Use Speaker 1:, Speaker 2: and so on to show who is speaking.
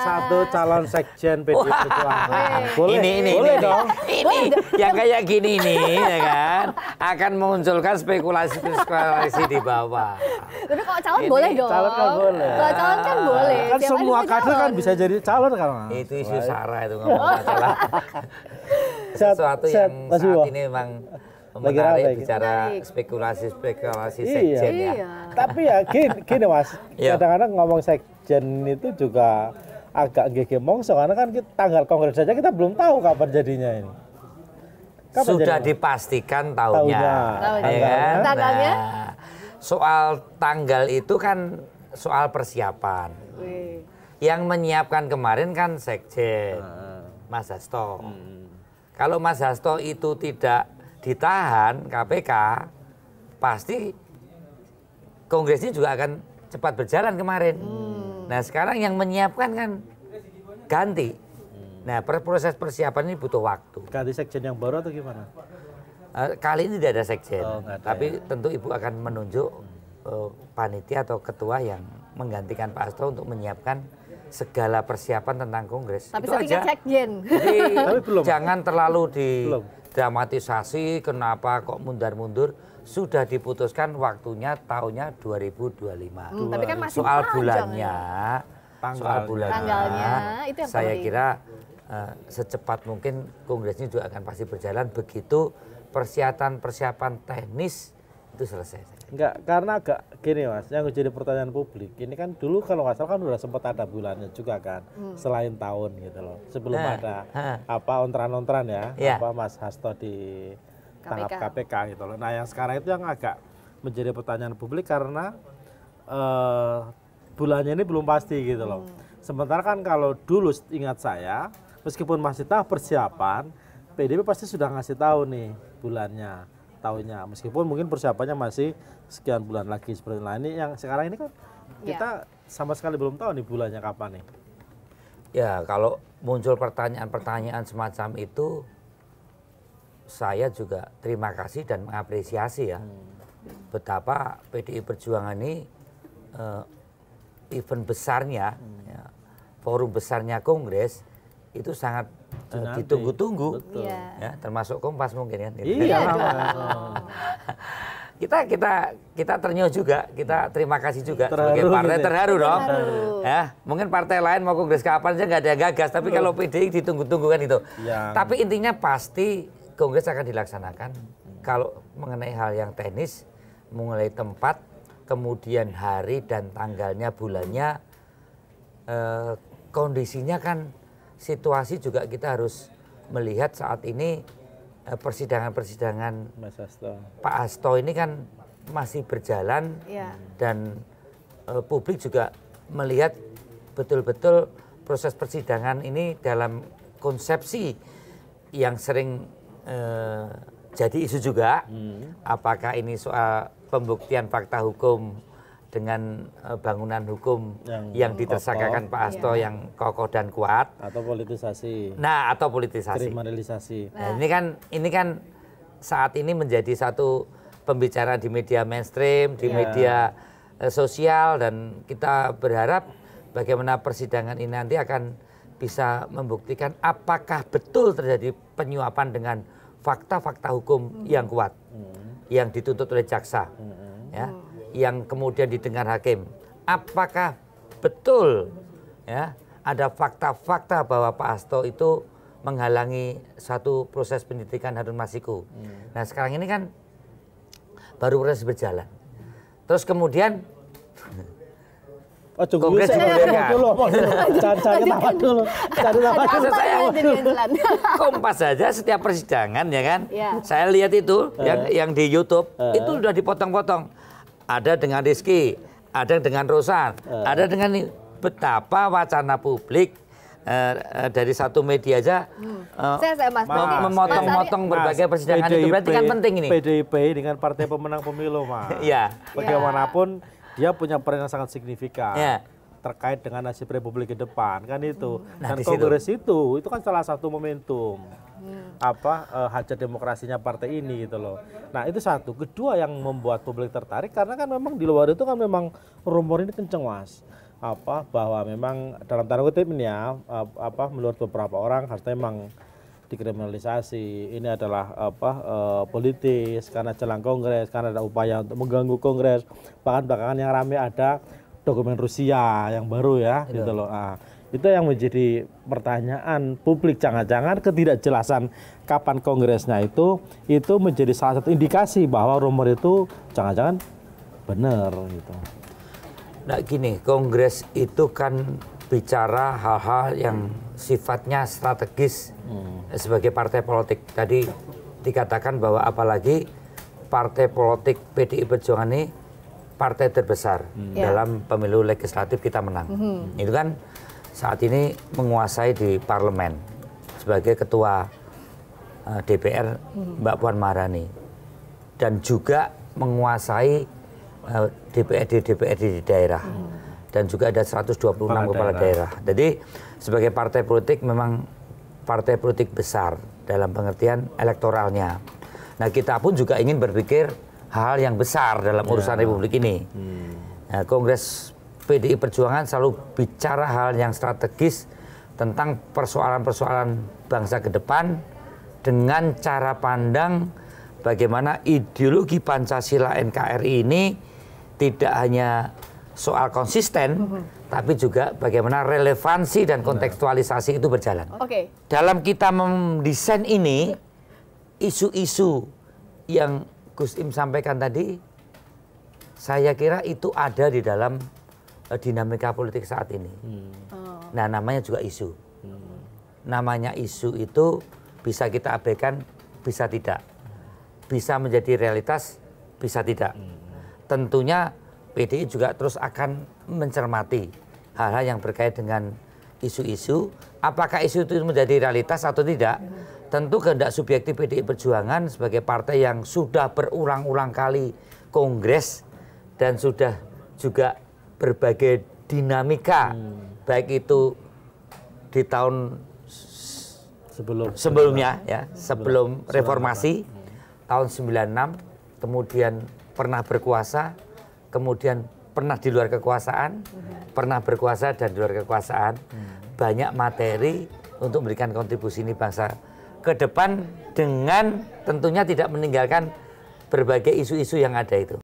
Speaker 1: satu calon sekjen PDI Perjuangan. Boleh,
Speaker 2: ini
Speaker 1: boleh dong.
Speaker 2: Ini yang kayak gini nih, ya kan, akan memunculkan spekulasi di bawah.
Speaker 3: Tapi kalau calon boleh dong.
Speaker 1: Calon kan boleh.
Speaker 3: Kalau calon kan boleh.
Speaker 1: Kan
Speaker 3: Siapa
Speaker 1: semua
Speaker 3: aja
Speaker 1: kader kan
Speaker 3: calon.
Speaker 1: bisa jadi calon kan.
Speaker 2: Itu isu sara itu ngomong masalah. Sesuatu
Speaker 1: Sehat,
Speaker 2: yang
Speaker 1: Mas
Speaker 2: saat
Speaker 1: Iwo.
Speaker 2: ini memang
Speaker 1: Lagi
Speaker 2: menarik
Speaker 1: ramai,
Speaker 2: bicara
Speaker 3: Menarik.
Speaker 2: spekulasi
Speaker 1: Iya.
Speaker 2: sekjen ya.
Speaker 3: Iya.
Speaker 1: Tapi ya gini Mas,
Speaker 2: Iya.
Speaker 1: kadang-kadang ngomong sekjen itu juga agak gege mongso karena kan tanggal kongres saja kita belum tahu kapan jadinya ini. Kapan
Speaker 2: Sudah
Speaker 1: jadinya?
Speaker 2: dipastikan tahunnya.
Speaker 1: Tahunnya.
Speaker 2: Ya
Speaker 3: Tahunnya.
Speaker 2: kan?
Speaker 3: Tanggalnya?
Speaker 2: Nah, soal tanggal itu kan soal persiapan.
Speaker 3: Wih.
Speaker 2: Yang menyiapkan kemarin kan sekjen, Mas Hasto. Kalau Mas Hasto itu tidak ditahan KPK, pasti kongresnya juga akan cepat berjalan kemarin. Nah sekarang yang menyiapkan kan ganti. Nah proses persiapan ini butuh waktu.
Speaker 1: Ganti sekjen yang baru atau gimana?
Speaker 2: Kali ini tidak ada sekjen,
Speaker 1: Oh, nggak ada
Speaker 2: tapi
Speaker 1: ya.
Speaker 2: tentu Ibu akan menunjuk panitia atau ketua yang menggantikan Pak Hasto untuk menyiapkan segala persiapan tentang kongres.
Speaker 3: Tapi
Speaker 2: Itu
Speaker 3: setingkat
Speaker 2: aja.
Speaker 3: sekjen.
Speaker 2: Jadi
Speaker 1: Tapi belum.
Speaker 2: jangan terlalu
Speaker 1: Belum.
Speaker 2: didramatisasi kenapa kok mundur-mundur. Sudah diputuskan waktunya tahunnya 2025.
Speaker 3: Tapi kan masih
Speaker 2: Soal
Speaker 3: panjang
Speaker 2: bulannya,
Speaker 1: Tanggalnya.
Speaker 2: soal bulannya,
Speaker 3: Tanggalnya, itu yang
Speaker 2: saya
Speaker 3: penting.
Speaker 2: kira secepat mungkin kongresnya juga akan pasti berjalan begitu persiapan teknis itu selesai.
Speaker 1: Enggak, karena agak gini Mas, yang jadi pertanyaan publik, ini kan dulu kalau nggak salah kan udah sempat ada bulannya juga kan, selain tahun gitu loh, sebelum ada apa ontran-ontran ya,
Speaker 2: Iya.
Speaker 1: apa Mas Hasto ditangkap KPK gitu loh. Nah yang sekarang itu yang agak menjadi pertanyaan publik karena bulannya ini belum pasti gitu loh. Sementara kan kalau dulu ingat saya, meskipun masih tahap persiapan, PDIP pasti sudah ngasih tahu nih bulannya, tahunnya. Meskipun mungkin persiapannya masih sekian bulan lagi seperti itu. Nah ini yang sekarang ini kan kita sama sekali belum tahu nih bulannya kapan nih.
Speaker 2: Ya kalau muncul pertanyaan-pertanyaan semacam itu, saya juga terima kasih dan mengapresiasi ya betapa PDI Perjuangan ini event besarnya, ya, forum besarnya Kongres itu sangat ditunggu-tunggu,
Speaker 3: Iya.
Speaker 2: ya, termasuk Kompas mungkin kan.
Speaker 1: Iya.
Speaker 2: Kita ternyuh juga, kita terima kasih juga
Speaker 1: Terharu
Speaker 2: sebagai partai
Speaker 1: gitu ya.
Speaker 2: terharu dong.
Speaker 3: Terharu.
Speaker 2: Ya, mungkin partai lain mau kongres kapan aja nggak ada yang gagas, tapi kalau PDI ditunggu-tunggu kan itu.
Speaker 1: Yang-
Speaker 2: Tapi intinya pasti kongres akan dilaksanakan. Kalau mengenai hal yang teknis, mulai tempat, kemudian hari dan tanggalnya, bulannya, kondisinya kan situasi juga kita harus melihat saat ini persidangan-persidangan
Speaker 1: Mas Hasto.
Speaker 2: Pak Hasto ini kan masih berjalan
Speaker 3: Iya.
Speaker 2: dan publik juga melihat betul-betul proses persidangan ini dalam konsepsi yang sering jadi isu juga. Apakah ini soal pembuktian fakta hukum dengan bangunan hukum yang ditersangkakan Pak Hasto yang kokoh dan kuat.
Speaker 1: Atau politisasi,
Speaker 2: Nah, atau politisasi.
Speaker 1: kriminalisasi.
Speaker 2: Nah, ini kan saat ini menjadi satu pembicaraan di media mainstream, di media sosial, dan kita berharap bagaimana persidangan ini nanti akan bisa membuktikan apakah betul terjadi penyuapan dengan fakta-fakta hukum yang kuat yang dituntut oleh jaksa, ya, yang kemudian didengar hakim. Apakah betul ya ada fakta-fakta bahwa Pak Hasto itu menghalangi satu proses penyidikan Harun Masiku. Nah sekarang ini kan baru proses berjalan. Terus kemudian
Speaker 1: Oh, tunggu
Speaker 2: Kongres digulirkan.
Speaker 1: Cari apa dulu. Cari apa
Speaker 3: Ada
Speaker 1: dulu.
Speaker 3: apa
Speaker 2: saya-
Speaker 3: yang jadi jalan?
Speaker 2: Kompas saja setiap persidangan ya kan.
Speaker 3: Iya.
Speaker 2: Saya lihat itu yang di YouTube itu sudah dipotong-potong. Ada dengan Rizky, ada dengan Rosan, ada dengan betapa wacana publik dari satu media aja
Speaker 3: Saya Mas. berarti
Speaker 2: memotong-motong berbagai persidangan itu berarti kan penting ini.
Speaker 1: PDIP dengan partai pemenang pemilu, Mas.
Speaker 2: Iya.
Speaker 1: Bagaimanapun dia punya peran yang sangat signifikan.
Speaker 2: Iya.
Speaker 1: Terkait dengan nasib Republik ke depan kan itu.
Speaker 2: Nah,
Speaker 1: Dan
Speaker 2: di situ.
Speaker 1: kongres itu kan salah satu momentum hajat demokrasinya partai ini gitu loh. Nah itu satu. Kedua yang membuat publik tertarik karena kan memang di luar itu kan memang rumor ini kenceng, Mas. bahwa memang dalam tanda kutip ini ya menurut beberapa orang harusnya memang dikriminalisasi. Ini adalah politis karena jelang Kongres, karena ada upaya untuk mengganggu Kongres. Bahkan belakangan yang ramai ada dokumen Rusia yang baru ya, gitu loh. Nah, itu yang menjadi pertanyaan publik, jangan-jangan ketidakjelasan kapan Kongresnya itu menjadi salah satu indikasi bahwa rumor itu jangan-jangan benar gitu.
Speaker 2: Nah gini, Kongres itu kan bicara hal-hal yang sifatnya strategis sebagai partai politik. Tadi dikatakan bahwa apalagi partai politik PDI Perjuangan ini partai terbesar dalam pemilu legislatif kita menang. Itu kan saat ini menguasai di parlemen sebagai ketua DPR Mbak Puan Maharani. Dan juga menguasai DPRD di daerah dan juga ada 126 kepala daerah. Jadi sebagai partai politik memang partai politik besar dalam pengertian elektoralnya. Nah kita pun juga ingin berpikir hal yang besar dalam urusan Republik ini. Nah, Kongres PDI Perjuangan selalu bicara hal yang strategis tentang persoalan-persoalan bangsa ke depan dengan cara pandang bagaimana ideologi Pancasila NKRI ini tidak hanya soal konsisten, tapi juga bagaimana relevansi dan kontekstualisasi itu berjalan. Dalam kita mendesain ini, isu-isu yang Gus Im sampaikan tadi, saya kira itu ada di dalam dinamika politik saat ini. Nah, namanya juga isu. Namanya isu itu bisa kita abaikan, bisa tidak. Bisa menjadi realitas, bisa tidak. Tentunya PDI juga terus akan mencermati hal-hal yang berkait dengan isu-isu. Apakah isu itu menjadi realitas atau tidak? Tentu kehendak subjektif PDI Perjuangan sebagai partai yang sudah berulang-ulang kali kongres dan sudah juga berbagai dinamika, baik itu di tahun sebelumnya ya, sebelum reformasi tahun 96, kemudian pernah berkuasa, kemudian pernah di luar kekuasaan, pernah berkuasa dan di luar kekuasaan. Banyak materi untuk memberikan kontribusi ini bangsa ke depan dengan tentunya tidak meninggalkan berbagai isu-isu yang ada itu.